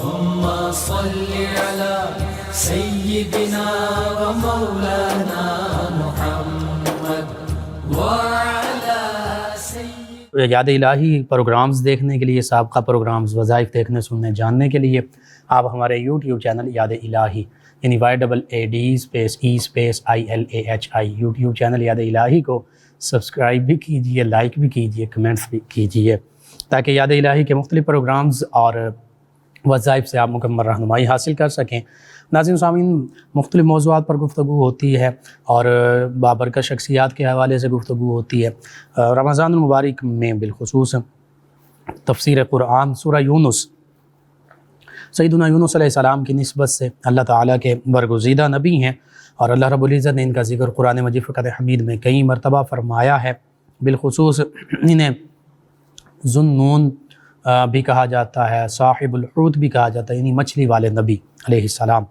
اللهم صل على سيدنا ومولانا محمد وعلى سيدنا. یاد الہی پروگرامز دیکھنے کے لیے، سابقہ پروگرامز، وظائف دیکھنے سننے جاننے کے لیے آپ ہمارے یوٹیوب چینل یاد الہی یعنی YAADSPACE_ILAHI یوٹیوب چینل یاد الہی کو سبسکرائب بھی کیجئے، لائک بھی کیجئے، کمنٹس بھی کیجئے، تاکہ یاد الہی کے مختلف پروگرامز اور وظائف سے آپ مکمل رہنمائی حاصل کر سکیں. ناظرین سامعین، مختلف موضوعات پر گفتگو ہوتی ہے اور بابرکت شخصیات کے حوالے سے گفتگو ہوتی ہے. رمضان المبارک میں بالخصوص تفسیر قرآن سورہ یونس، سیدنا یونس علیہ السلام کی نسبت سے اللہ تعالیٰ کے برگزیدہ نبی ہیں، اور اللہ رب العزت نے ان کا ذکر قرآن مجید فرقان حمید میں کئی مرتبہ فرمایا ہے. بالخصوص انہیں ذو النون بھی کہا جاتا ہے، صاحب الحوت بھی کہا جاتا ہے، یعنی مچھلی والے نبی علیہ السلام.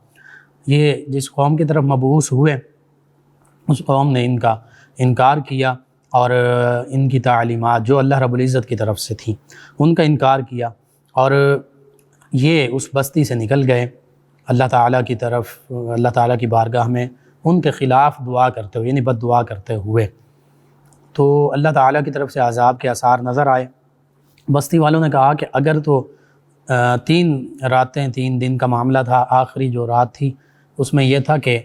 یہ جس قوم کی طرف مبعوث ہوئے اس قوم نے ان کا انکار کیا، اور ان کی تعلیمات جو اللہ رب العزت کی طرف سے تھیں ان کا انکار کیا، اور یہ اس بستی سے نکل گئے اللہ تعالیٰ کی طرف، اللہ تعالیٰ کی بارگاہ میں ان کے خلاف دعا کرتے ہوئے، یعنی بد دعا کرتے ہوئے. تو اللہ تعالیٰ کی طرف سے عذاب کے آثار نظر آئے. بستی والوں نے کہا کہ اگر تو 3 راتیں 3 دن کا معاملہ تھا، آخری جو رات تھی اس میں یہ تھا کہ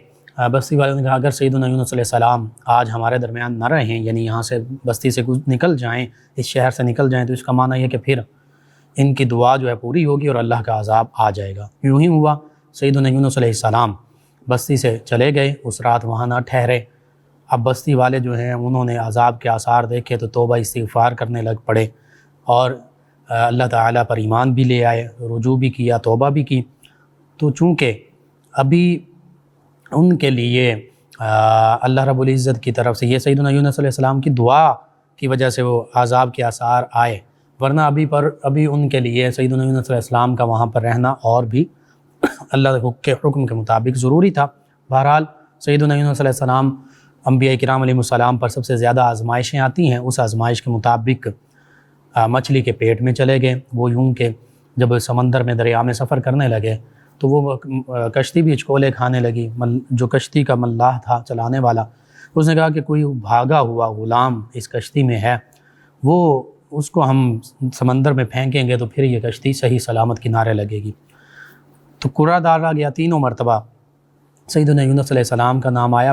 بستی والوں نے کہا اگر سیدنا یونس علیہ السلام آج ہمارے درمیان نہ رہیں، یعنی یہاں سے بستی سے نکل جائیں، اس شہر سے نکل جائیں، تو اس کا معنی یہ کہ پھر ان کی دعا جو ہے پوری ہوگی اور اللہ کا عذاب آ جائے گا. یوں ہی ہوا. سیدنا یونس علیہ السلام بستی سے چلے گئے، اس رات وہاں نہ ٹھہرے. اب بستی والے جو ہیں انہوں نے عذاب کے آثار دیکھے تو توبہ استغفار کرنے لگ پڑے، اور اللہ تعالیٰ پر ایمان بھی لے آئے، رجوع بھی کیا، توبہ بھی کی. تو چونکہ ابھی ان کے لیے اللہ رب العزت کی طرف سے یہ سیدنا یونس علیہ السلام کی دعا کی وجہ سے وہ عذاب کے آثار آئے، ورنہ ابھی ان کے لیے سیدنا یونس علیہ السلام کا وہاں پر رہنا اور بھی اللہ کے حکم کے مطابق ضروری تھا. بہرحال سیدنا یونس علیہ السلام، انبیاء کرام علیہ السلام پر سب سے زیادہ آزمائشیں آتی ہیں، اس آزمائش کے مطابق مچھلی کے پیٹ میں چلے گئے. وہ یوں کہ جب سمندر میں دریا میں سفر کرنے لگے تو وہ کشتی بھی ہچکولے کھانے لگی. جو کشتی کا ملاح تھا، چلانے والا، اس نے کہا کہ کوئی بھاگا ہوا غلام اس کشتی میں ہے، وہ اس کو ہم سمندر میں پھینکیں گے تو پھر یہ کشتی صحیح سلامت کنارے لگے گی. تو کرا ڈالا گیا 3 مرتبہ، سیدنا یونس علیہ السلام کا نام آیا،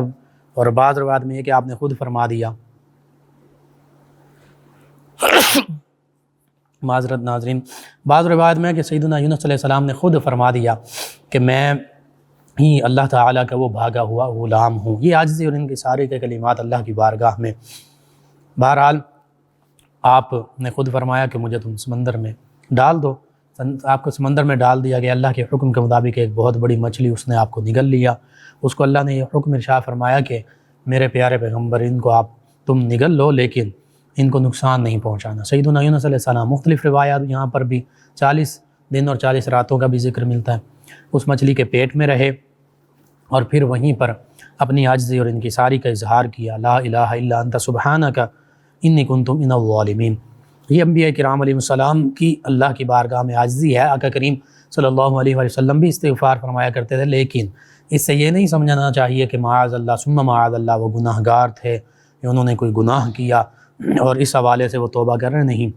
اور بعض روایت میں یہ کہ آپ نے خود فرما دیا، معذرت ناظرین، بعض روایت میں کہ سیدنا یونس علیہ السلام نے خود فرما دیا کہ میں ہی اللہ تعالیٰ کا وہ بھاگا ہوا غلام ہوں. یہ عاجزی اور ان کی سارے کے کلمات اللہ کی بارگاہ میں. بہرحال آپ نے خود فرمایا کہ مجھے تم سمندر میں ڈال دو. آپ کو سمندر میں ڈال دیا گیا. اللہ کے حکم کے مطابق ایک بہت بڑی مچھلی اس نے آپ کو نگل لیا. اس کو اللہ نے یہ حکم ارشاد فرمایا کہ میرے پیارے پیغمبر، ان کو تم نگل لو لیکن ان کو نقصان نہیں پہنچانا. سیدنا یونس علیہ السلام، مختلف روایات یہاں پر بھی 40 دن اور 40 راتوں کا بھی ذکر ملتا ہے، اس مچھلی کے پیٹ میں رہے، اور پھر وہیں پر اپنی عاجزی اور انکساری کا اظہار کیا. لا الہ الا انت سبحانک انی کنت من الظالمین. یہ انبیاء کرام علیہ السلام کی اللہ کی بارگاہ میں عاجزی ہے. آقا کریم صلی اللہ علیہ وسلم بھی استغفار فرمایا کرتے تھے، لیکن اس سے یہ نہیں سمجھنا چاہیے کہ معاذ اللہ ثم معاذ اللہ وہ گناہ گار تھے، کہ انہوں نے کوئی گناہ کیا اور اس حوالے سے وہ توبہ کر رہے. نہیں،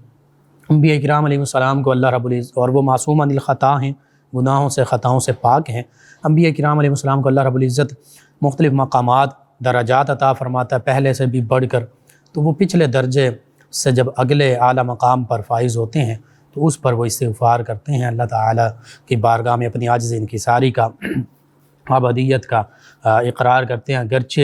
انبیاء کرام علیہ السلام کو اللہ رب العزت، اور وہ معصوم عن الخطا ہیں، گناہوں سے خطاؤں سے پاک ہیں. انبیاء کرام علیہ السلام کو اللہ رب العزت مختلف مقامات، درجات عطا فرماتا ہے پہلے سے بھی بڑھ کر. تو وہ پچھلے درجے سے جب اگلے اعلیٰ مقام پر فائز ہوتے ہیں تو اس پر وہ استغفار کرتے ہیں، اللہ تعالیٰ کی بارگاہ میں اپنی عاجزی انکساری کا، عبودیت کا اقرار کرتے ہیں. اگرچہ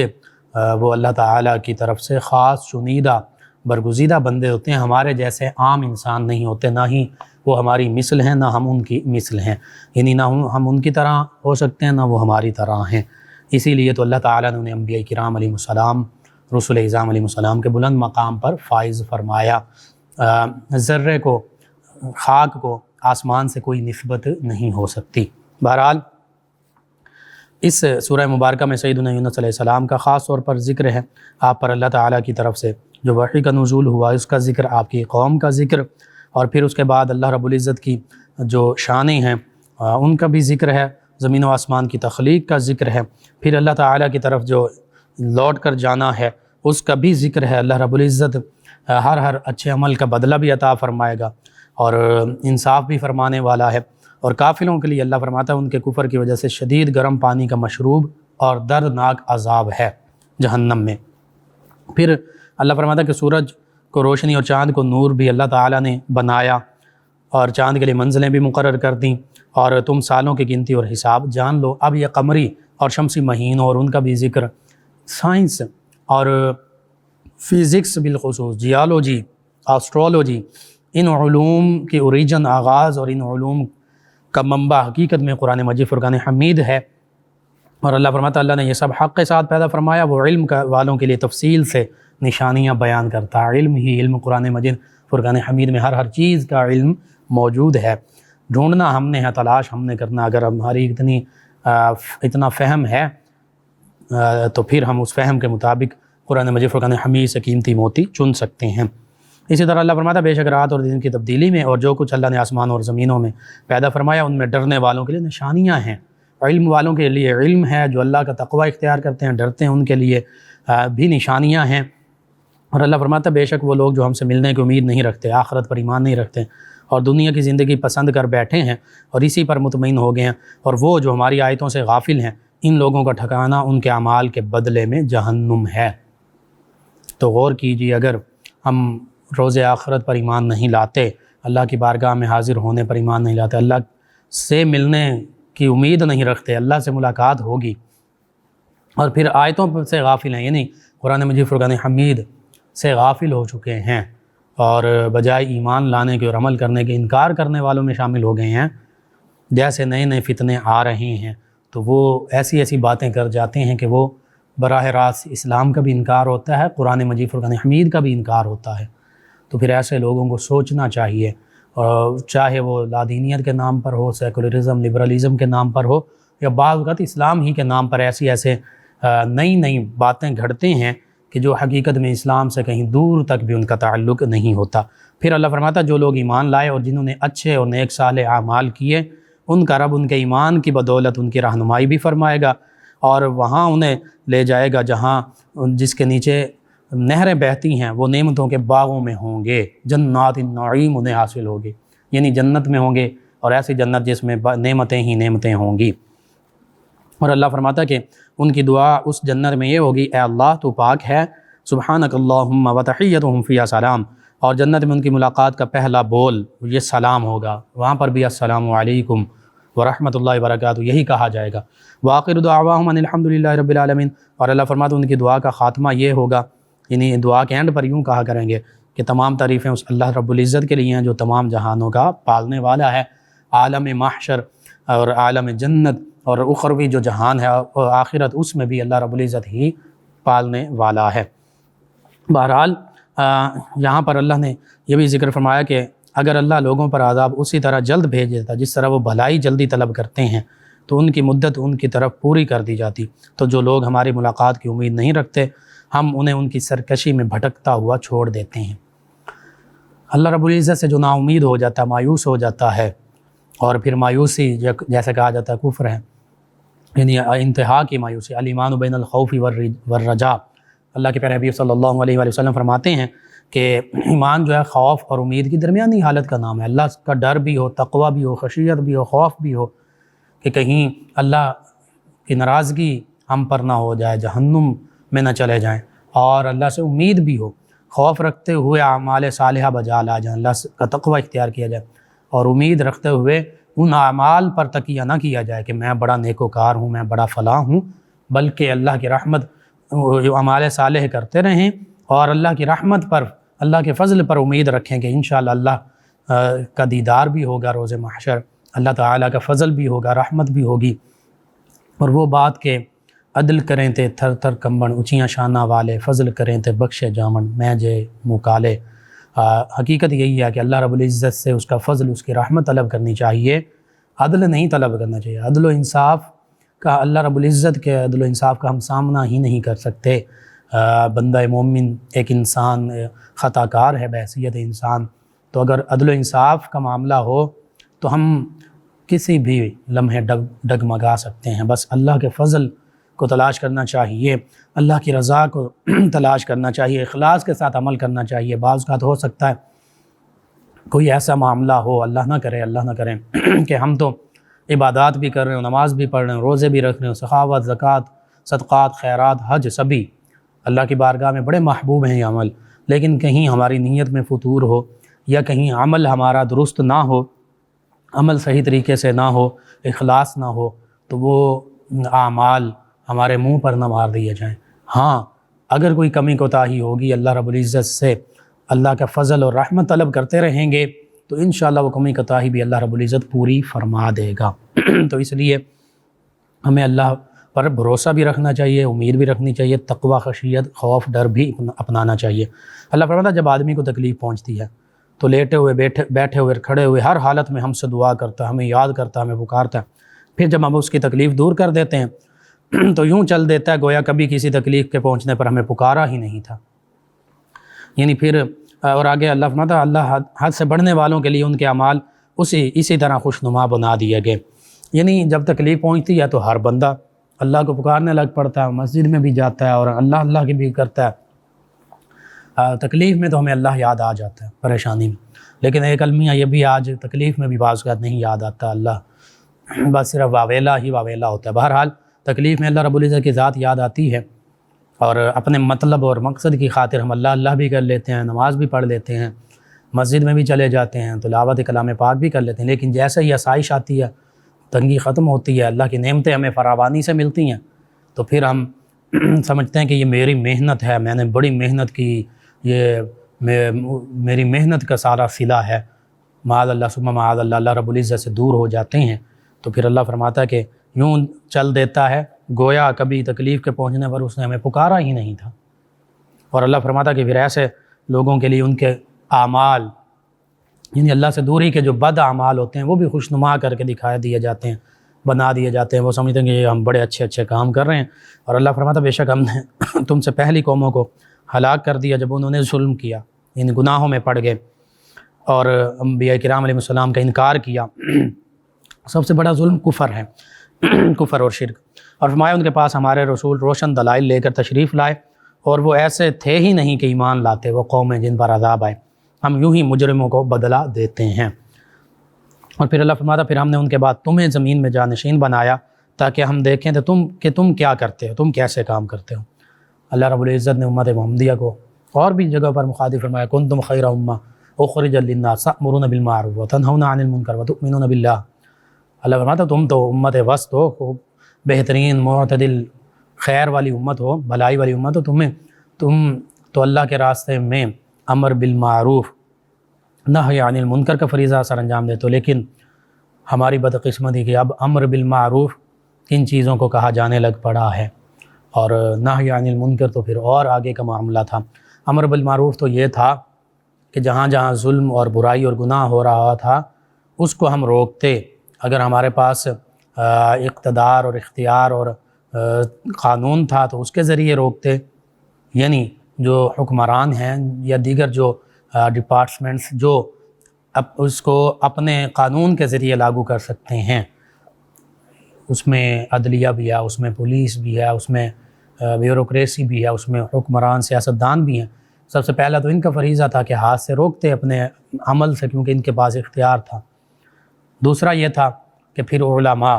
وہ اللہ تعالیٰ کی طرف سے خاص چنیدہ برگزیدہ بندے ہوتے ہیں، ہمارے جیسے عام انسان نہیں ہوتے، نہ ہی وہ ہماری مثل ہیں نہ ہم ان کی مثل ہیں، یعنی نہ ہم ان کی طرح ہو سکتے ہیں نہ وہ ہماری طرح ہیں. اسی لیے تو اللہ تعالیٰ نے انہیں انبیاء کرام علیہ السلام، رسول اعظام علیہ السلام کے بلند مقام پر فائز فرمایا. ذرے کو، خاک کو آسمان سے کوئی نسبت نہیں ہو سکتی. بہرحال اس سورہ مبارکہ میں سیدنا یونس علیہ السلام کا خاص طور پر ذکر ہے. آپ پر اللہ تعالیٰ کی طرف سے جو وحی کا نزول ہوا اس کا ذکر، آپ کی قوم کا ذکر، اور پھر اس کے بعد اللہ رب العزت کی جو شانیں ہیں ان کا بھی ذکر ہے، زمین و آسمان کی تخلیق کا ذکر ہے، پھر اللہ تعالیٰ کی طرف جو لوٹ کر جانا ہے اس کا بھی ذکر ہے۔ اللہ رب العزت ہر اچھے عمل کا بدلہ بھی عطا فرمائے گا اور انصاف بھی فرمانے والا ہے۔ اور کافروں کے لیے اللہ فرماتا ہے ان کے کفر کی وجہ سے شدید گرم پانی کا مشروب اور دردناک عذاب ہے جہنم میں۔ پھر اللہ فرماتا ہے کہ سورج کو روشنی اور چاند کو نور بھی اللہ تعالیٰ نے بنایا اور چاند کے لیے منزلیں بھی مقرر کر دیں، اور تم سالوں کی گنتی اور حساب جان لو۔ اب یہ قمری اور شمسی مہینوں اور ان کا بھی ذکر سائنس اور فزکس بالخصوص، جیالوجی، آسٹرولوجی، ان علوم کی اوریجن، آغاز اور ان علوم کا منبع حقیقت میں قرآن مجید فرقان حمید ہے۔ اور اللہ فرماتا ہے اللہ نے یہ سب حق کے ساتھ پیدا فرمایا، وہ علم کا والوں کے لیے تفصیل سے نشانیاں بیان کرتا ہے۔ علم ہی علم، قرآن مجید فرقان حمید میں ہر چیز کا علم موجود ہے۔ ڈھونڈنا ہم نے ہے، تلاش ہم نے کرنا۔ اگر ہماری اتنا فہم ہے تو پھر ہم اس فہم کے مطابق قرآن مجید فرقان حمید سے قیمتی موتی چن سکتے ہیں۔ اسی طرح اللہ فرماتا ہے بے شک رات اور دن کی تبدیلی میں اور جو کچھ اللہ نے آسمان اور زمینوں میں پیدا فرمایا ان میں ڈرنے والوں کے لیے نشانیاں ہیں۔ علم والوں کے لیے علم ہے، جو اللہ کا تقوی اختیار کرتے ہیں، ڈرتے ہیں، ان کے لیے بھی نشانیاں ہیں۔ اور اللہ فرماتا ہے بے شک وہ لوگ جو ہم سے ملنے کی امید نہیں رکھتے، آخرت پر ایمان نہیں رکھتے اور دنیا کی زندگی پسند کر بیٹھے ہیں اور اسی پر مطمئن ہو گئے ہیں، اور وہ جو ہماری آیتوں سے غافل ہیں، ان لوگوں کا ٹھکانہ ان کے اعمال کے بدلے میں جہنم ہے۔ تو غور کیجیے، اگر ہم روز آخرت پر ایمان نہیں لاتے، اللہ کی بارگاہ میں حاضر ہونے پر ایمان نہیں لاتے، اللہ سے ملنے کی امید نہیں رکھتے، اللہ سے ملاقات ہوگی، اور پھر آیتوں سے غافل ہیں، یعنی قرآن مجید فرقان حمید سے غافل ہو چکے ہیں اور بجائے ایمان لانے کے اور عمل کرنے کے انکار کرنے والوں میں شامل ہو گئے ہیں، جیسے نئے فتنے آ رہے ہیں تو وہ ایسی باتیں کر جاتے ہیں کہ وہ براہ راست اسلام کا بھی انکار ہوتا ہے، قرآن مجید فرقان حمید کا بھی انکار ہوتا ہے۔ تو پھر ایسے لوگوں کو سوچنا چاہیے، اور چاہے وہ لادینیت کے نام پر ہو، سیکولرزم، لبرلزم کے نام پر ہو، یا بعض اوقات اسلام ہی کے نام پر ایسے نئی باتیں گھڑتے ہیں کہ جو حقیقت میں اسلام سے کہیں دور تک بھی ان کا تعلق نہیں ہوتا۔ پھر اللہ فرماتا جو لوگ ایمان لائے اور جنہوں نے اچھے اور نیک صالح اعمال کیے، ان کا رب ان کے ایمان کی بدولت ان کی رہنمائی بھی فرمائے گا اور وہاں انہیں لے جائے گا جہاں جس کے نیچے نہریں بہتی ہیں، وہ نعمتوں کے باغوں میں ہوں گے، جنات النعیم انہیں حاصل ہوگی، یعنی جنت میں ہوں گے، اور ایسی جنت جس میں نعمتیں ہی نعمتیں ہوں گی۔ اور اللہ فرماتا کہ ان کی دعا اس جنت میں یہ ہوگی، اے اللہ تو پاک ہے، سبحانک اللہم و تحیتہم فیہا سلام، اور جنت میں ان کی ملاقات کا پہلا بول یہ سلام ہوگا، وہاں پر بھی السلام علیکم ورحمۃ اللہ وبرکاتہ یہی کہا جائے گا۔ وآخر دعواہم ان الحمدللہ رب العالمین، اور اللہ فرماتا ان کی دعا کا خاتمہ یہ ہوگا، یعنی دعا کے اینڈ پر یوں کہا کریں گے کہ تمام تعریفیں اس اللہ رب العزت کے لیے ہیں جو تمام جہانوں کا پالنے والا ہے، عالم محشر اور عالم جنت اور اخروی جو جہان ہے اور آخرت، اس میں بھی اللہ رب العزت ہی پالنے والا ہے۔ بہرحال یہاں پر اللہ نے یہ بھی ذکر فرمایا کہ اگر اللہ لوگوں پر عذاب اسی طرح جلد بھیج دیتا جس طرح وہ بھلائی جلدی طلب کرتے ہیں تو ان کی مدت ان کی طرف پوری کر دی جاتی، تو جو لوگ ہماری ملاقات کی امید نہیں رکھتے ہم انہیں ان کی سرکشی میں بھٹکتا ہوا چھوڑ دیتے ہیں۔ اللہ رب العزت سے جو نا امید ہو جاتا ہے، مایوس ہو جاتا ہے، اور پھر مایوسی جیسے کہا جاتا ہے کفر ہے، یعنی انتہا کی مایوسی، الایمان بین الخوف والرجاء۔ اللہ کے پیارے حبیب صلی اللہ علیہ وآلہ وسلم فرماتے ہیں کہ ایمان جو ہے خوف اور امید کی درمیانی حالت کا نام ہے۔ اللہ کا ڈر بھی ہو، تقوی بھی ہو، خشیت بھی ہو، خوف بھی ہو کہ کہیں اللہ کی ناراضگی ہم پر نہ ہو جائے، جہنم میں نہ چلے جائیں، اور اللہ سے امید بھی ہو، خوف رکھتے ہوئے اعمال صالحہ بجا لا جائیں، اللہ کا تقوی اختیار کیا جائے، اور امید رکھتے ہوئے ان اعمال پر تکیہ نہ کیا جائے کہ میں بڑا نیکوکار ہوں، میں بڑا فلاں ہوں، بلکہ اللہ کی رحمت جو اعمال صالح کرتے رہیں اور اللہ کی رحمت پر، اللہ کے فضل پر امید رکھیں کہ انشاءاللہ اللہ کا دیدار بھی ہوگا روز محشر، اللہ تعالیٰ کا فضل بھی ہوگا، رحمت بھی ہوگی۔ اور وہ بات کہ عدل کریں تے تھر تھر کمبن، اونچیاں شانہ والے، فضل کریں تے بخشے جامن، میں جے مکالے۔ حقیقت یہی ہے کہ اللہ رب العزت سے اس کا فضل، اس کی رحمت طلب کرنی چاہیے، عدل نہیں طلب کرنا چاہیے۔ عدل و انصاف کا، اللہ رب العزت کے عدل و انصاف کا ہم سامنا ہی نہیں کر سکتے۔ بندہ مومن ایک انسان خطا کار ہے بحیثیت انسان، تو اگر عدل و انصاف کا معاملہ ہو تو ہم کسی بھی لمحے ڈگمگا سکتے ہیں۔ بس اللہ کے فضل کو تلاش کرنا چاہیے، اللہ کی رضا کو تلاش کرنا چاہیے، اخلاص کے ساتھ عمل کرنا چاہیے۔ بعض اوقات ہو سکتا ہے کوئی ایسا معاملہ ہو، اللہ نہ کرے کہ ہم تو عبادات بھی کر رہے ہوں، نماز بھی پڑھ رہے ہیں، روزے بھی رکھ رہے ہیں، سخاوت، زکوٰۃ، صدقات، خیرات، حج، سبھی اللہ کی بارگاہ میں بڑے محبوب ہیں یہ عمل، لیکن کہیں ہماری نیت میں فتور ہو یا کہیں عمل ہمارا درست نہ ہو، عمل صحیح طریقے سے نہ ہو، اخلاص نہ ہو، تو وہ اعمال ہمارے منہ پر نہ مار دیے جائیں۔ ہاں اگر کوئی کمی کوتاہی ہوگی، اللہ رب العزت سے اللہ کا فضل اور رحمت طلب کرتے رہیں گے تو انشاءاللہ وہ کمی کوتاہی بھی اللہ رب العزت پوری فرما دے گا۔ تو اس لیے ہمیں اللہ پر بھروسہ بھی رکھنا چاہیے، امید بھی رکھنی چاہیے، تقوی، خشیت، خوف، ڈر بھی اپنانا چاہیے۔ اللہ فرماتا ہے جب آدمی کو تکلیف پہنچتی ہے تو لیٹے ہوئے، بیٹھے ہوئے، کھڑے ہوئے، ہر حالت میں ہم سے دعا کرتا ہے، ہمیں یاد کرتا ہے، ہمیں پکارتا ہے۔ پھر جب ہم اس کی تکلیف دور کر دیتے ہیں تو یوں چل دیتا ہے گویا کبھی کسی تکلیف کے پہنچنے پر ہمیں پکارا ہی نہیں تھا۔ یعنی پھر اور آگے اللہ فرماتا ہے اللہ حد سے بڑھنے والوں کے لیے ان کے اعمال اسی طرح خوشنما بنا دیے گئے۔ یعنی جب تکلیف پہنچتی ہے تو ہر بندہ اللہ کو پکارنے لگ پڑتا ہے، مسجد میں بھی جاتا ہے اور اللہ کی بھی کرتا ہے۔ تکلیف میں تو ہمیں اللہ یاد آ جاتا ہے، پریشانی میں، لیکن ایک المیہ یہ بھی آج تکلیف میں بھی بعض اوقات نہیں یاد آتا اللہ، بس صرف واویلا ہی واویلا ہوتا ہے۔ بہرحال تکلیف میں اللہ رب العزت کی ذات یاد آتی ہے اور اپنے مطلب اور مقصد کی خاطر ہم اللہ بھی کر لیتے ہیں، نماز بھی پڑھ لیتے ہیں، مسجد میں بھی چلے جاتے ہیں، تلاوت کلام پاک بھی کر لیتے ہیں، لیکن جیسے ہی آسائش آتی ہے، تنگی ختم ہوتی ہے، اللہ کی نعمتیں ہمیں فراوانی سے ملتی ہیں، تو پھر ہم سمجھتے ہیں کہ یہ میری محنت ہے، میں نے بڑی محنت کی، یہ میری محنت کا سارا صلہ ہے، معاذ اللہ ثم معاذ اللہ، اللہ رب العزت سے دور ہو جاتے ہیں۔ تو پھر اللہ فرماتا ہے کہ یوں چل دیتا ہے گویا کبھی تکلیف کے پہنچنے پر اس نے ہمیں پکارا ہی نہیں تھا۔ اور اللہ فرماتا ہے کہ پھر ایسے لوگوں کے لیے ان کے اعمال، یعنی اللہ سے دوری کے جو بد اعمال ہوتے ہیں وہ بھی خوشنما کر کے دکھا دیے جاتے ہیں، بنا دیے جاتے ہیں۔ وہ سمجھتے ہیں کہ یہ ہم بڑے اچھے کام کر رہے ہیں، اور اللہ فرماتا ہے بے شک ہم نے تم سے پہلی قوموں کو ہلاک کر دیا جب انہوں نے ظلم کیا، ان گناہوں میں پڑ گئے اور انبیاء کرام علیہ السلام کا انکار کیا۔ سب سے بڑا ظلم کفر ہے، کفر اور شرک۔ اور فرمایا ان کے پاس ہمارے رسول روشن دلائل لے کر تشریف لائے اور وہ ایسے تھے ہی نہیں کہ ایمان لاتے، وہ قومیں جن پر عذاب آئے، ہم یوں ہی مجرموں کو بدلہ دیتے ہیں۔ اور پھر اللہ فرماتا پھر ہم نے ان کے بعد تمہیں زمین میں جانشین بنایا تاکہ ہم دیکھیں تو تم کیا کرتے ہو، تم کیسے کام کرتے ہو۔ اللہ رب العزت نے امت محمدیہ کو اور بھی جگہ پر مخاطب فرمایا کنتم خیر امہ اخرجت للناس تأمرون بالمعروف وتنہون عن المنکر وتؤمنون باللہ۔ اللہ فرماتا تم تو امت وسط ہو، خوب بہترین معتدل خیر والی امت ہو، بھلائی والی امت ہو، تم تو اللہ کے راستے میں امر بالمعروف نہی عن المنکر کا فریضہ سر انجام دیتے ہو، لیکن ہماری بدقسمتی کہ اب امر بالمعروف کن چیزوں کو کہا جانے لگ پڑا ہے، اور نہی عن المنکر تو پھر اور آگے کا معاملہ تھا۔ امر بالمعروف تو یہ تھا کہ جہاں جہاں ظلم اور برائی اور گناہ ہو رہا تھا اس کو ہم روکتے، اگر ہمارے پاس اقتدار اور اختیار اور قانون تھا تو اس کے ذریعے روکتے، یعنی جو حکمران ہیں یا دیگر جو ڈپارٹمنٹس جو اس کو اپنے قانون کے ذریعے لاگو کر سکتے ہیں، اس میں عدلیہ بھی ہے، اس میں پولیس بھی ہے، اس میں بیوروکریسی بھی ہے، اس میں حکمران سیاستدان بھی ہیں۔ سب سے پہلا تو ان کا فریضہ تھا کہ ہاتھ سے روکتے اپنے عمل سے، کیونکہ ان کے پاس اختیار تھا۔ دوسرا یہ تھا کہ پھر علماء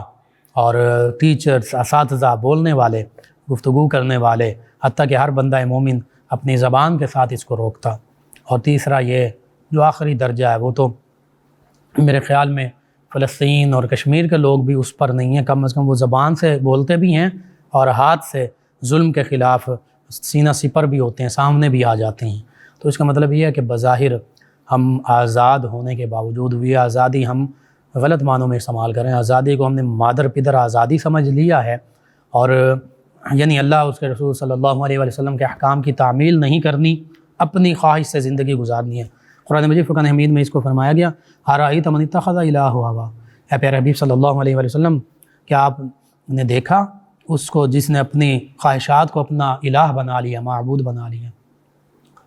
اور ٹیچرز، اساتذہ، بولنے والے، گفتگو کرنے والے، حتیٰ کہ ہر بندہ مومن اپنی زبان کے ساتھ اس کو روکتا۔ اور تیسرا یہ جو آخری درجہ ہے وہ تو میرے خیال میں فلسطین اور کشمیر کے لوگ بھی اس پر نہیں ہیں، کم از کم وہ زبان سے بولتے بھی ہیں اور ہاتھ سے ظلم کے خلاف سینہ سپر بھی ہوتے ہیں، سامنے بھی آ جاتے ہیں۔ تو اس کا مطلب یہ ہے کہ بظاہر ہم آزاد ہونے کے باوجود بھی آزادی ہم غلط معنوں میں استعمال کریں، آزادی کو ہم نے مادر پدر آزادی سمجھ لیا ہے، اور یعنی اللہ اس کے رسول صلی اللہ علیہ وسلم کے احکام کی تعمیل نہیں کرنی، اپنی خواہش سے زندگی گزارنی ہے۔ قرآن مجید فرقان حمید میں اس کو فرمایا گیا ارأیت من اتخذ الہ ہوا، اے پیارے حبیب صلی اللہ علیہ وسلم کیا آپ نے دیکھا اس کو جس نے اپنی خواہشات کو اپنا الہ بنا لیا، معبود بنا لیا۔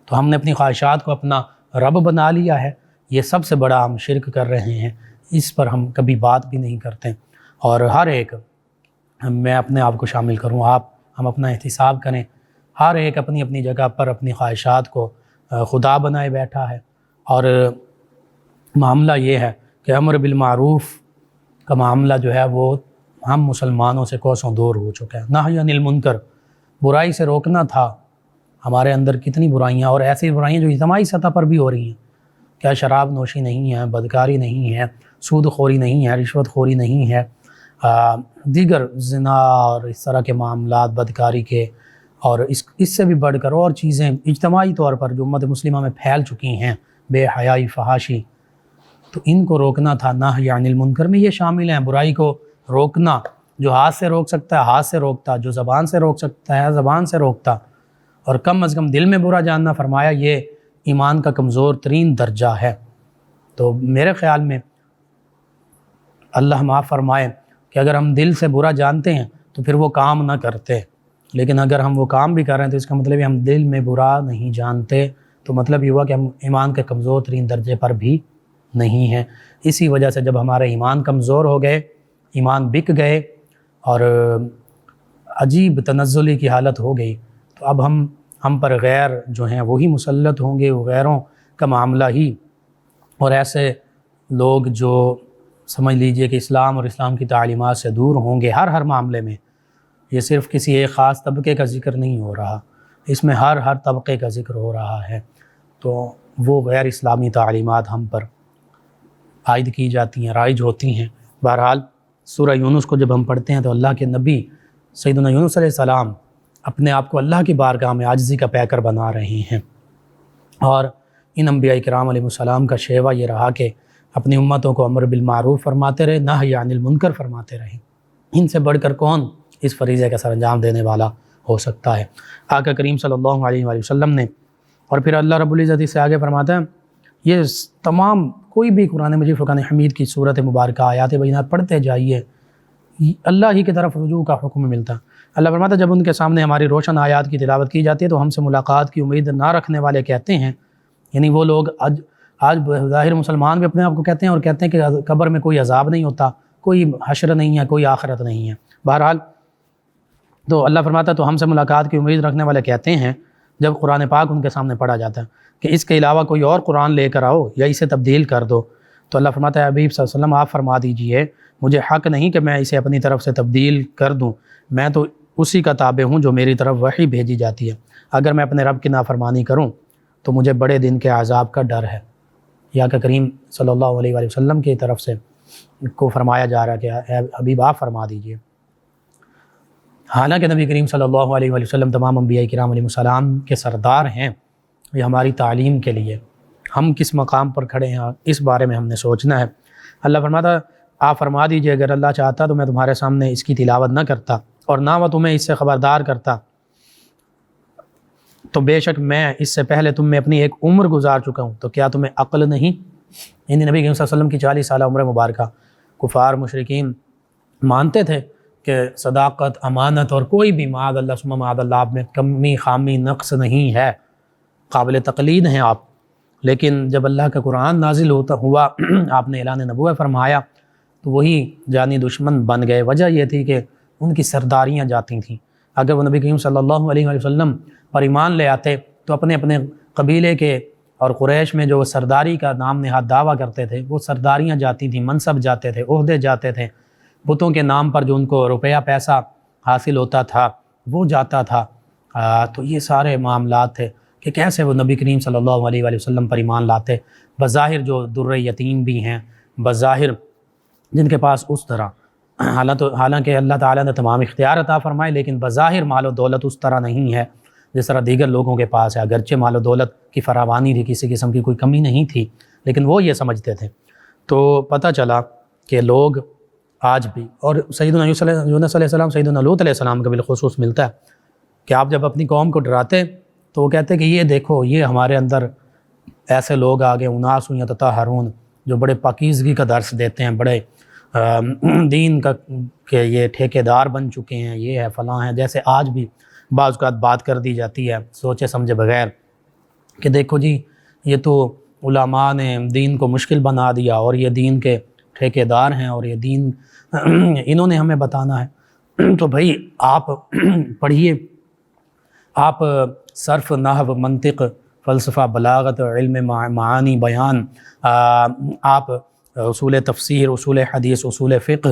تو ہم نے اپنی خواہشات کو اپنا رب بنا لیا ہے، یہ سب سے بڑا ہم شرک کر رہے ہیں، اس پر ہم کبھی بات بھی نہیں کرتے، اور ہر ایک، میں اپنے آپ کو شامل کروں، ہم اپنا احتساب کریں، ہر ایک اپنی اپنی جگہ پر اپنی خواہشات کو خدا بنائے بیٹھا ہے، اور معاملہ یہ ہے کہ امر بالمعروف کا معاملہ جو ہے وہ ہم مسلمانوں سے کوسوں دور ہو چکا ہے۔ نہی عن المنکر، برائی سے روکنا تھا، ہمارے اندر کتنی برائیاں، اور ایسی برائیاں جو اجتماعی سطح پر بھی ہو رہی ہیں، کیا شراب نوشی نہیں ہے، بدکاری نہیں ہے، سود خوری نہیں ہے، رشوت خوری نہیں ہے، دیگر زنا اور اس طرح کے معاملات بدکاری کے، اور اس سے بھی بڑھ کر اور چیزیں اجتماعی طور پر جو امت مسلمہ میں پھیل چکی ہیں، بے حیائی، فحاشی، تو ان کو روکنا تھا۔ نہی عن المنکر میں یہ شامل ہیں، برائی کو روکنا، جو ہاتھ سے روک سکتا ہے ہاتھ سے روکتا، جو زبان سے روک سکتا ہے زبان سے روکتا، اور کم از کم دل میں برا جاننا، فرمایا یہ ایمان کا کمزور ترین درجہ ہے۔ تو میرے خیال میں اللہ معاف فرمائے کہ اگر ہم دل سے برا جانتے ہیں تو پھر وہ کام نہ کرتے، لیکن اگر ہم وہ کام بھی کر رہے ہیں تو اس کا مطلب ہے ہم دل میں برا نہیں جانتے، تو مطلب یہ ہوا کہ ہم ایمان کے کمزور ترین درجے پر بھی نہیں ہیں۔ اسی وجہ سے جب ہمارے ایمان کمزور ہو گئے، ایمان بک گئے، اور عجیب تنزلی کی حالت ہو گئی، تو اب ہم پر غیر جو ہیں وہی مسلط ہوں گے، وہ غیروں کا معاملہ ہی، اور ایسے لوگ جو سمجھ لیجئے کہ اسلام اور اسلام کی تعلیمات سے دور ہوں گے ہر معاملے میں۔ یہ صرف کسی ایک خاص طبقے کا ذکر نہیں ہو رہا، اس میں ہر طبقے کا ذکر ہو رہا ہے، تو وہ غیر اسلامی تعلیمات ہم پر عائد کی جاتی ہیں، رائج ہوتی ہیں۔ بہرحال سورہ یونس کو جب ہم پڑھتے ہیں تو اللہ کے نبی سیدنا یونس علیہ السلام اپنے آپ کو اللہ کی بارگاہ میں عاجزی کا پیکر بنا رہے ہیں، اور ان انبیاء کرام علیہ السلام کا شیوہ یہ رہا کہ اپنی امتوں کو امر بالمعروف فرماتے رہے، نہی عن المنکر فرماتے رہے۔ ان سے بڑھ کر کون اس فریضے کا سر انجام دینے والا ہو سکتا ہے؟ آقا کریم صلی اللہ علیہ وآلہ وسلم نے، اور پھر اللہ رب العزت سے آگے فرماتا ہے، یہ تمام کوئی بھی قرآن مجید فرقان حمید کی صورت مبارکہ آیات بینات پڑھتے جائیے، اللہ ہی کی طرف رجوع کا حکم ملتا ہے۔ اللہ فرماتا ہے جب ان کے سامنے ہماری روشن آیات کی تلاوت کی جاتی ہے تو ہم سے ملاقات کی امید نہ رکھنے والے کہتے ہیں، یعنی وہ لوگ آج ظاہر مسلمان بھی اپنے آپ کو کہتے ہیں، اور کہتے ہیں کہ قبر میں کوئی عذاب نہیں ہوتا، کوئی حشر نہیں ہے، کوئی آخرت نہیں ہے۔ بہرحال تو اللہ فرماتا ہے تو ہم سے ملاقات کی امید رکھنے والے کہتے ہیں جب قرآن پاک ان کے سامنے پڑھا جاتا ہے کہ اس کے علاوہ کوئی اور قرآن لے کر آؤ یا اسے تبدیل کر دو، تو اللہ فرماتا ہے حبیب صلی اللہ علیہ وسلم آپ فرما دیجئے مجھے حق نہیں کہ میں اسے اپنی طرف سے تبدیل کر دوں، میں تو اسی کا تابع ہوں جو میری طرف وحی بھیجی جاتی ہے، اگر میں اپنے رب کی نافرمانی کروں تو مجھے بڑے دن کے عذاب کا ڈر ہے۔ یا کہ کریم صلی اللہ علیہ وآلہ وسلم کی طرف سے کو فرمایا جا رہا ہے کہ اے حبیب آپ فرما دیجئے۔ حالانکہ نبی کریم صلی اللہ علیہ وآلہ وسلم تمام انبیاء کرام علیہ السلام کے سردار ہیں، یہ ہماری تعلیم کے لیے ہم کس مقام پر کھڑے ہیں اس بارے میں ہم نے سوچنا ہے۔ اللہ فرماتا آپ فرما دیجئے اگر اللہ چاہتا تو میں تمہارے سامنے اس کی تلاوت نہ کرتا اور نہ وہ تمہیں اس سے خبردار کرتا، تو بے شک میں اس سے پہلے تم میں اپنی ایک عمر گزار چکا ہوں، تو کیا تمہیں عقل نہیں؟ یعنی نبی کریم صلی اللہ علیہ وسلم کی 40 سالہ عمر مبارکہ کفار مشرکین مانتے تھے کہ صداقت، امانت اور کوئی بھی معاذ اللہ ثم معاذ اللہ آپ میں کمی خامی نقص نہیں ہے، قابل تقلید ہیں آپ، لیکن جب اللہ کا قرآن نازل ہوا آپ نے اعلان نبوت فرمایا تو وہی جانی دشمن بن گئے۔ وجہ یہ تھی کہ ان کی سرداریاں جاتی تھیں، اگر وہ نبی کریم صلی اللہ علیہ وآلہ وسلم پر ایمان لے آتے تو اپنے قبیلے کے اور قریش میں جو سرداری کا نام نہاد دعویٰ کرتے تھے وہ سرداریاں جاتی تھیں، منصب جاتے تھے، عہدے جاتے تھے، بتوں کے نام پر جو ان کو روپیہ پیسہ حاصل ہوتا تھا وہ جاتا تھا، تو یہ سارے معاملات تھے کہ کیسے وہ نبی کریم صلی اللہ علیہ وآلہ وسلم پر ایمان لاتے، بظاہر جو در یتیم بھی ہیں، بظاہر جن کے پاس اس طرح حالانکہ اللہ تعالیٰ نے تمام اختیار عطا فرمائے، لیکن بظاہر مال و دولت اس طرح نہیں ہے جس طرح دیگر لوگوں کے پاس ہے، اگرچہ مال و دولت کی فراوانی تھی، کسی قسم کی کوئی کمی نہیں تھی، لیکن وہ یہ سمجھتے تھے۔ تو پتہ چلا کہ لوگ آج بھی، اور سیدنا یونس علیہ السلام، سیدنا لوط علیہ السلام کا بالخصوص ملتا ہے کہ آپ جب اپنی قوم کو ڈراتے تو وہ کہتے کہ یہ دیکھو یہ ہمارے اندر ایسے لوگ آگے اناس یتطہرون جو بڑے پاکیزگی کا درس دیتے ہیں، بڑے دین کا کہ یہ ٹھیکیدار بن چکے ہیں، یہ ہے فلاں ہیں، جیسے آج بھی بعض اوقات بات کر دی جاتی ہے سوچے سمجھے بغیر کہ دیکھو جی یہ تو علماء نے دین کو مشکل بنا دیا اور یہ دین کے ٹھیکیدار ہیں اور یہ دین انہوں نے ہمیں بتانا ہے۔ تو بھائی آپ پڑھیے، آپ صرف، نحو، منطق، فلسفہ، بلاغت، علم معانی، بیان، آپ اصول تفسیر، اصول حدیث، اصول فقہ،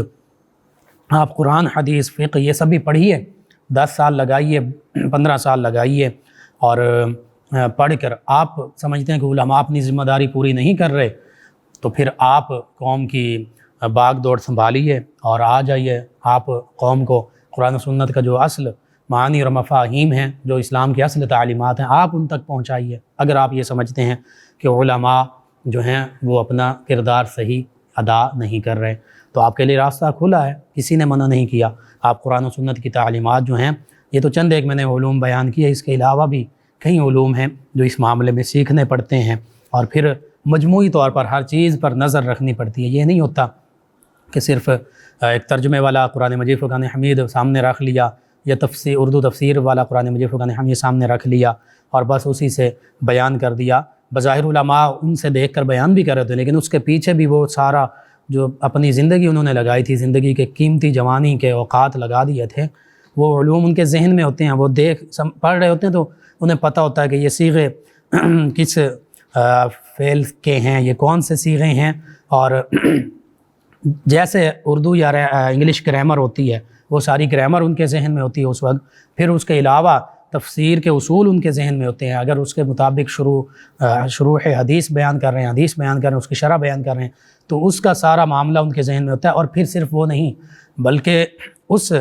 آپ قرآن حدیث فقہ یہ سب بھی پڑھیے، 10 سال لگائیے، 15 سال لگائیے، اور پڑھ کر آپ سمجھتے ہیں کہ علماء اپنی ذمہ داری پوری نہیں کر رہے، تو پھر آپ قوم کی باغ دوڑ سنبھالیے اور آ جائیے، آپ قوم کو قرآن و سنت کا جو اصل معانی اور مفاہیم ہیں، جو اسلام کی اصل تعلیمات ہیں، آپ ان تک پہنچائیے۔ اگر آپ یہ سمجھتے ہیں کہ علماء جو ہیں وہ اپنا کردار صحیح ادا نہیں کر رہے، تو آپ کے لیے راستہ کھلا ہے، کسی نے منع نہیں کیا۔ آپ قرآن و سنت کی تعلیمات جو ہیں، یہ تو چند ایک میں نے علوم بیان کیے، اس کے علاوہ بھی کئی علوم ہیں جو اس معاملے میں سیکھنے پڑتے ہیں، اور پھر مجموعی طور پر ہر چیز پر نظر رکھنی پڑتی ہے۔ یہ نہیں ہوتا کہ صرف ایک ترجمے والا قرآن مجید فرقان حمید سامنے رکھ لیا، یا اردو تفسیر والا قرآن مجید فرقان حمید سامنے رکھ لیا اور بس اسی سے بیان کر دیا۔ بظاہر علماء ان سے دیکھ کر بیان بھی کر رہے تھے، لیکن اس کے پیچھے بھی وہ سارا جو اپنی زندگی انہوں نے لگائی تھی، زندگی کے قیمتی جوانی کے اوقات لگا دیے تھے، وہ علوم ان کے ذہن میں ہوتے ہیں، وہ پڑھ رہے ہوتے ہیں تو انہیں پتہ ہوتا ہے کہ یہ صیغے کس فعل کے ہیں، یہ کون سے صیغے ہیں، اور جیسے اردو یا انگلش گرامر ہوتی ہے، وہ ساری گرامر ان کے ذہن میں ہوتی ہے اس وقت، پھر اس کے علاوہ تفسیر کے اصول ان کے ذہن میں ہوتے ہیں۔ اگر اس کے مطابق شروح حدیث بیان کر رہے ہیں، حدیث بیان کر رہے ہیں، اس کی شرح بیان کر رہے ہیں، تو اس کا سارا معاملہ ان کے ذہن میں ہوتا ہے۔ اور پھر صرف وہ نہیں، بلکہ اس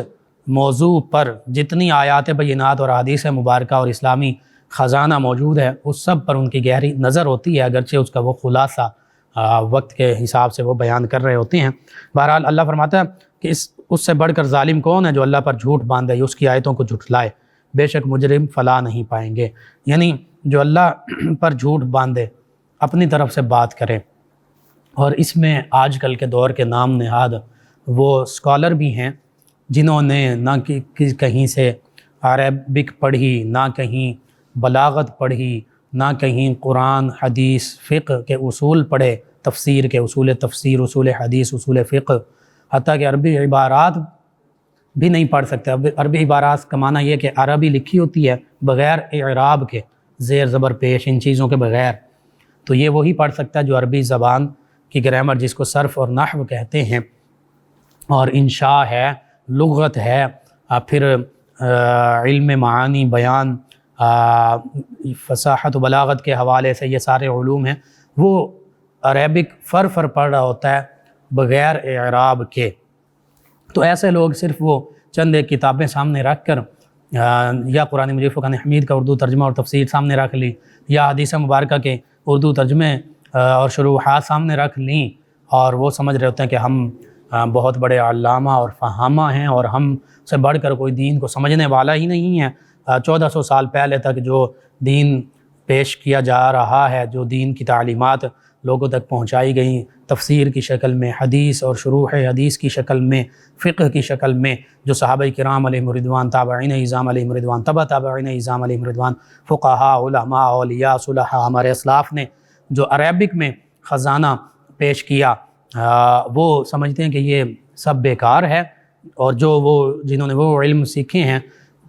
موضوع پر جتنی آیات بینات اور حدیث مبارکہ اور اسلامی خزانہ موجود ہے، اس سب پر ان کی گہری نظر ہوتی ہے، اگرچہ اس کا وہ خلاصہ وقت کے حساب سے وہ بیان کر رہے ہوتے ہیں۔ بہرحال اللہ فرماتا ہے کہ اس سے بڑھ کر ظالم کون ہے جو اللہ پر جھوٹ باندھے، اس کی آیتوں کو جھٹلائے، بے شک مجرم فلاح نہیں پائیں گے۔ یعنی جو اللہ پر جھوٹ باندھے، اپنی طرف سے بات کرے، اور اس میں آج کل کے دور کے نام نہاد وہ اسکالر بھی ہیں جنہوں نے نہ کہیں سے عربک پڑھی، نہ کہیں بلاغت پڑھی، نہ کہیں قرآن حدیث فقہ کے اصول پڑھے، تفسیر کے اصول تفسیر، اصول حدیث، اصول فقہ، حتیٰ کہ عربی عبارات بھی نہیں پڑھ سکتے۔ عربی عبارات کا معنی یہ کہ عربی لکھی ہوتی ہے بغیر اعراب کے، زیر زبر پیش، ان چیزوں کے بغیر، تو یہ وہی پڑھ سکتا ہے جو عربی زبان کی گرامر جس کو صرف اور نحو کہتے ہیں، اور انشاء ہے، لغت ہے، پھر علم معانی، بیان، فصاحت و بلاغت کے حوالے سے یہ سارے علوم ہیں، وہ عربک فر پڑھ رہا ہوتا ہے بغیر اعراب کے۔ تو ایسے لوگ صرف وہ چند ایک کتابیں سامنے رکھ کر، یا قرآن مجید فرقان حمید کا اردو ترجمہ اور تفسیر سامنے رکھ لی، یا حدیث مبارکہ کے اردو ترجمے اور شروحات سامنے رکھ لیں، اور وہ سمجھ رہے ہوتے ہیں کہ ہم بہت بڑے علامہ اور فہامہ ہیں، اور ہم سے بڑھ کر کوئی دین کو سمجھنے والا ہی نہیں ہے۔ 1400 سال پہلے تک جو دین پیش کیا جا رہا ہے، جو دین کی تعلیمات لوگوں تک پہنچائی گئیں تفسیر کی شکل میں، حدیث اور شروح حدیث کی شکل میں، فقہ کی شکل میں، جو صحابہ کرام علیہم رضوان، تابعین اعظام علیہم رضوان، تبع تابعین اعظام علیہم رضوان، فقہاء، علماء، اولیاء، صلحاء، ہمارے اسلاف نے جو عربک میں خزانہ پیش کیا، وہ سمجھتے ہیں کہ یہ سب بیکار ہے، اور جنہوں نے وہ علم سیکھے ہیں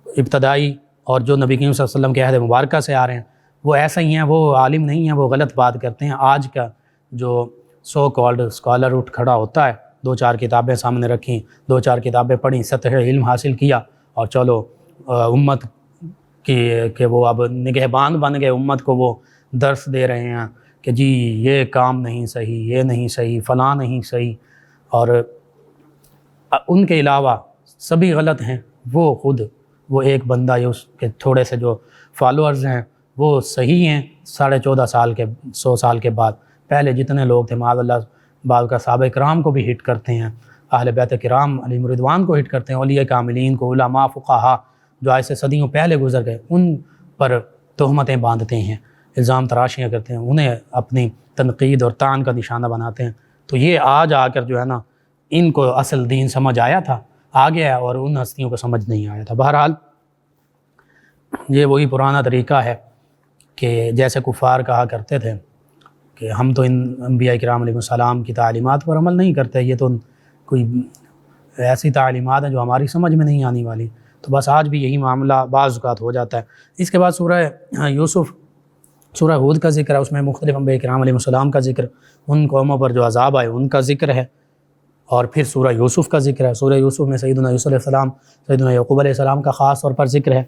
ابتدائی، اور جو نبی کریم صلی اللہ علیہ وسلم کے عہد مبارکہ سے آ رہے ہیں، وہ ایسے ہی ہیں، وہ عالم نہیں ہیں، وہ غلط بات کرتے ہیں۔ آج کا جو سو کالڈ اسکالر اٹھ کھڑا ہوتا ہے، 2-4 کتابیں سامنے رکھیں، 2-4 کتابیں پڑھیں، سطح علم حاصل کیا، اور چلو امت کہ وہ اب نگہبان بن گئے، امت کو وہ درس دے رہے ہیں کہ جی یہ کام نہیں صحیح، یہ نہیں صحیح، فلاں نہیں صحیح، اور ان کے علاوہ سبھی غلط ہیں۔ وہ ایک بندہ یا اس کے تھوڑے سے جو فالوورز ہیں وہ صحیح ہیں 14.5 سال کے 100 سال کے بعد۔ پہلے جتنے لوگ تھے معاذ اللہ، بعض کا صحابہ کرام کو بھی ہٹ کرتے ہیں، اہل بیت کرام علیہم رضوان کو ہٹ کرتے ہیں، اولیاء کاملین کو، علماء، فقہاء جو آج سے صدیوں پہلے گزر گئے، ان پر تہمتیں باندھتے ہیں، الزام تراشیاں کرتے ہیں، انہیں اپنی تنقید اور طعن کا نشانہ بناتے ہیں۔ تو یہ آج آ کر جو ہے نا، ان کو اصل دین سمجھ آیا تھا، آ گیا، اور ان ہستیوں کو سمجھ نہیں آیا تھا۔ بہرحال یہ وہی پرانا طریقہ ہے کہ جیسے کفار کہا کرتے تھے کہ ہم تو ان انبیاء کرام علیہ السلام کی تعلیمات پر عمل نہیں کرتے، یہ تو کوئی ایسی تعلیمات ہیں جو ہماری سمجھ میں نہیں آنے والی۔ تو بس آج بھی یہی معاملہ بعض اوقات ہو جاتا ہے۔ اس کے بعد سورہ یوسف، سورہ ہود کا ذکر ہے، اس میں مختلف انبیاء کرام علیہ السلام کا ذکر، ان قوموں پر جو عذاب آئے ان کا ذکر ہے، اور پھر سورہ یوسف کا ذکر ہے۔ سورہ یوسف میں سیدنا یوسف علیہ السلام، سیدنا یعقوب علیہ السلام کا خاص طور پر ذکر ہے،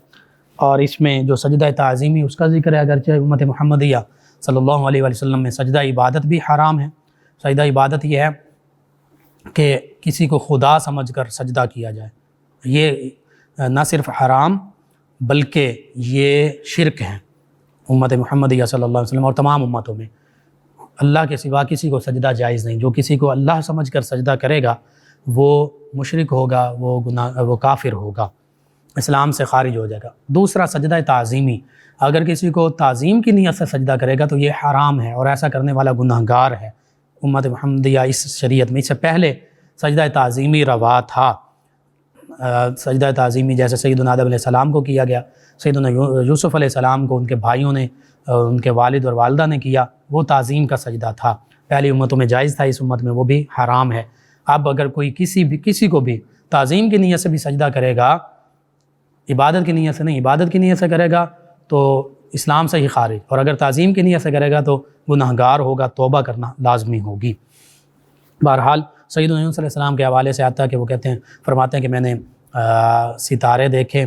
اور اس میں جو سجدہ تعظیمی اس کا ذکر ہے، اگرچہ امت محمدیہ صلی اللہ علیہ وسلم میں سجدہ عبادت بھی حرام ہے۔ سجدہ عبادت یہ ہے کہ کسی کو خدا سمجھ کر سجدہ کیا جائے، یہ نہ صرف حرام بلکہ یہ شرک ہے امت محمدیہ صلی اللہ علیہ وسلم اور تمام امتوں میں۔ اللہ کے سوا کسی کو سجدہ جائز نہیں، جو کسی کو اللہ سمجھ کر سجدہ کرے گا وہ مشرک ہوگا، وہ کافر ہوگا، اسلام سے خارج ہو جائے گا۔ دوسرا سجدہ تعظیمی، اگر کسی کو تعظیم کی نیت سے سجدہ کرے گا تو یہ حرام ہے اور ایسا کرنے والا گناہ گار ہے۔ امت محمدیہ اس شریعت میں اس سے پہلے سجدہ تعظیمی روا تھا، سجدہ تعظیمی جیسے سیدنا آدم علیہ السلام کو کیا گیا، سیدنا یوسف علیہ السلام کو ان کے بھائیوں نے، ان کے والد اور والدہ نے کیا، وہ تعظیم کا سجدہ تھا۔ پہلی امتوں میں جائز تھا، اس امت میں وہ بھی حرام ہے۔ اب اگر کوئی کسی کو بھی تعظیم کی نیت سے بھی سجدہ کرے گا، عبادت کی نیت سے نہیں، عبادت کی نیت سے کرے گا تو اسلام سے ہی خارج، اور اگر تعظیم کی نیت سے کرے گا تو گناہ گار ہوگا، توبہ کرنا لازمی ہوگی۔ بہرحال سیدنا یونس علیہ السلام کے حوالے سے آتا ہے کہ وہ فرماتے ہیں کہ میں نے ستارے دیکھے،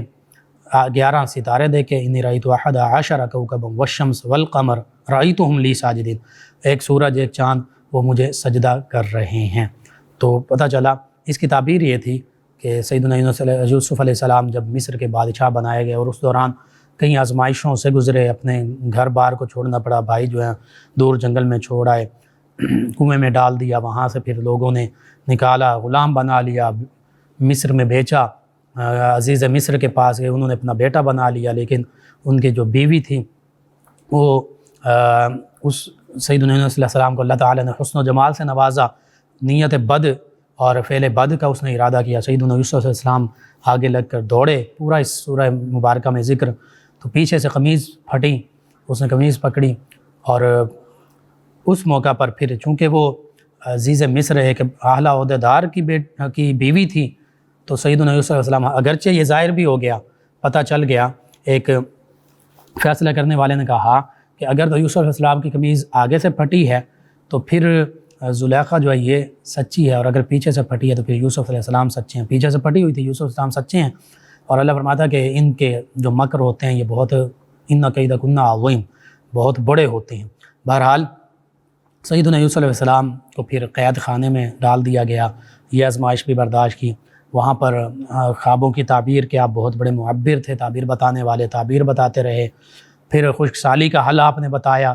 11 ستارے دیکھے، انی رأیت 11 کوکبا والشمس والقمر رأیتہم لی ساجدین، ایک سورج ایک چاند وہ مجھے سجدہ کر رہے ہیں۔ تو پتہ چلا اس کی تعبیر یہ تھی کہ سیدنا یوسف علیہ السلام جب مصر کے بادشاہ بنائے گئے اور اس دوران کئی آزمائشوں سے گزرے، اپنے گھر بار کو چھوڑنا پڑا، بھائی جو ہیں دور جنگل میں چھوڑ آئے، کنویں میں ڈال دیا، وہاں سے پھر لوگوں نے نکالا، غلام بنا لیا، مصر میں بیچا، عزیز مصر کے پاس گئے، انہوں نے اپنا بیٹا بنا لیا، لیکن ان کی جو بیوی تھی وہ اس سیدنا یونس علیہ السلام کو اللہ تعالیٰ نے حسن و جمال سے نوازا، نیت بد اور فعل بد کا اس نے ارادہ کیا۔ سیدنا یوسف علیہ السلام آگے لگ کر دوڑے، پورا اس سورہ مبارکہ میں ذکر، تو پیچھے سے قمیض پھٹی، اس نے قمیض پکڑی، اور اس موقع پر پھر چونکہ وہ عزیز مصر ایک اعلیٰ عہدیدار کی بیوی تھی، تو سیدنا یوسف علیہ السلام، اگرچہ یہ ظاہر بھی ہو گیا، پتہ چل گیا، ایک فیصلہ کرنے والے نے کہا کہ اگر تو یوسف علیہ السلام کی قمیض آگے سے پھٹی ہے تو پھر زلیخا جو ہے یہ سچی ہے، اور اگر پیچھے سے پھٹی ہے تو پھر یوسف علیہ السلام سچے ہیں۔ پیچھے سے پھٹی ہوئی تھی، یوسف علیہ السلام سچے ہیں، اور اللہ فرماتا کہ ان کے جو مکر ہوتے ہیں یہ بہت ان کیدکن عظیم، بہت بڑے ہوتے ہیں۔ بہرحال سیدنا یوسف علیہ السلام کو پھر قید خانے میں ڈال دیا گیا، یہ آزمائش بھی برداشت کی، وہاں پر خوابوں کی تعبیر کے آپ بہت بڑے معبر تھے، تعبیر بتانے والے، تعبیر بتاتے رہے، پھر خشک سالی کا حل آپ نے بتایا،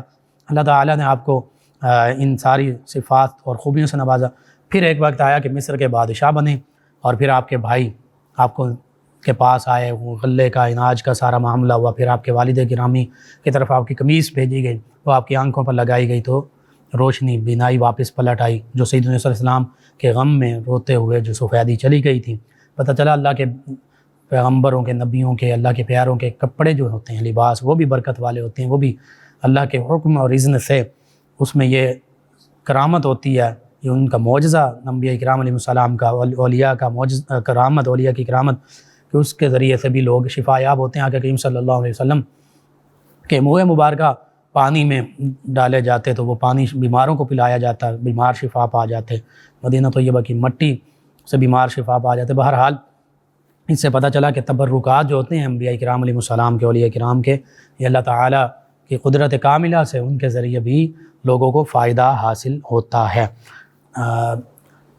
اللہ تعالیٰ نے آپ کو ان ساری صفات اور خوبیوں سے نوازا۔ پھر ایک وقت آیا کہ مصر کے بادشاہ بنے، اور پھر آپ کے بھائی آپ کے پاس آئے، وہ غلے کا اناج کا سارا معاملہ ہوا، پھر آپ کے والد گرامی کی طرف آپ کی قمیص بھیجی گئی، وہ آپ کی آنکھوں پر لگائی گئی تو روشنی بینائی واپس پلٹ آئی، جو سیدنا یوسف علیہ السلام کے غم میں روتے ہوئے جو سفیدی چلی گئی تھی۔ پتہ چلا اللہ کے پیغمبروں کے، نبیوں کے، اللہ کے پیاروں کے کپڑے جو ہوتے ہیں، لباس، وہ بھی برکت والے ہوتے ہیں، وہ بھی اللہ کے حکم اور اذن سے، اس میں یہ کرامت ہوتی ہے، یہ ان کا معجزہ، انبیاء کرام علیہ السلام کا، اولیاء کا معجزہ، کرامت، اولیاء کی کرامت، کہ اس کے ذریعے سے بھی لوگ شفا یاب ہوتے ہیں۔ آقا کریم صلی اللہ علیہ وسلم کے منہ مبارکہ پانی میں ڈالے جاتے تو وہ پانی بیماروں کو پلایا جاتا، بیمار شفا پا جاتے، مدینہ طیبہ کی مٹی سے بیمار شفا پا جاتے۔ بہرحال اس سے پتہ چلا کہ تبرکات جو ہوتے ہیں انبیاء کرام علیہ السلام کے، اولیاء کرام کے، یہ اللہ تعالیٰ کی قدرت کاملہ سے ان کے ذریعے بھی لوگوں کو فائدہ حاصل ہوتا ہے۔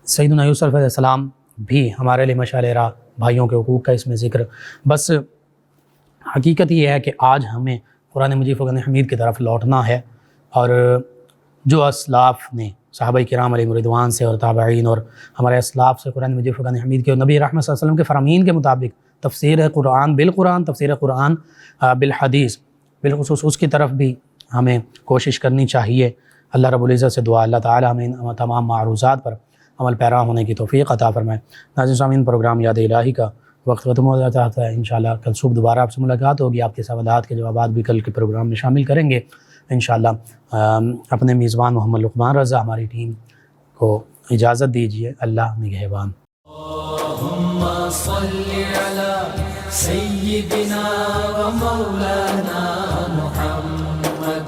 سیدنا یوسف علیہ السلام بھی ہمارے لیے مشعل راہ، بھائیوں کے حقوق کا اس میں ذکر۔ بس حقیقت یہ ہے کہ آج ہمیں قرآن مجید فرقان حمید کی طرف لوٹنا ہے، اور جو اسلاف نے صحابہ کرام علیہ رضوان سے اور تابعین اور ہمارے اسلاف سے قرآن مجید فرقان حمید کے اور نبی رحمت صلی اللہ علیہ وسلم کے فرامین کے مطابق تفسیر قرآن بالقرآن، تفسیر قرآن بالحدیث، بالخصوص اس کی طرف بھی ہمیں کوشش کرنی چاہیے۔ اللہ رب العزت سے دعا اللہ تعالی ہمیں ان تمام معروضات پر عمل پیرا ہونے کی توفیق عطا فرمائے۔ ناظرین سامعین، پروگرام یاد الہی کا وقت ختم ہو جاتا ہے، انشاءاللہ کل صبح دوبارہ آپ سے ملاقات ہوگی، آپ کے سوالات کے جوابات بھی کل کے پروگرام میں شامل کریں گے انشاءاللہ اپنے میزبان محمد لقمان رضا ہماری ٹیم کو اجازت دیجیے. اللہ نگہبان. اللهم صل على سيدنا ومولانا محمد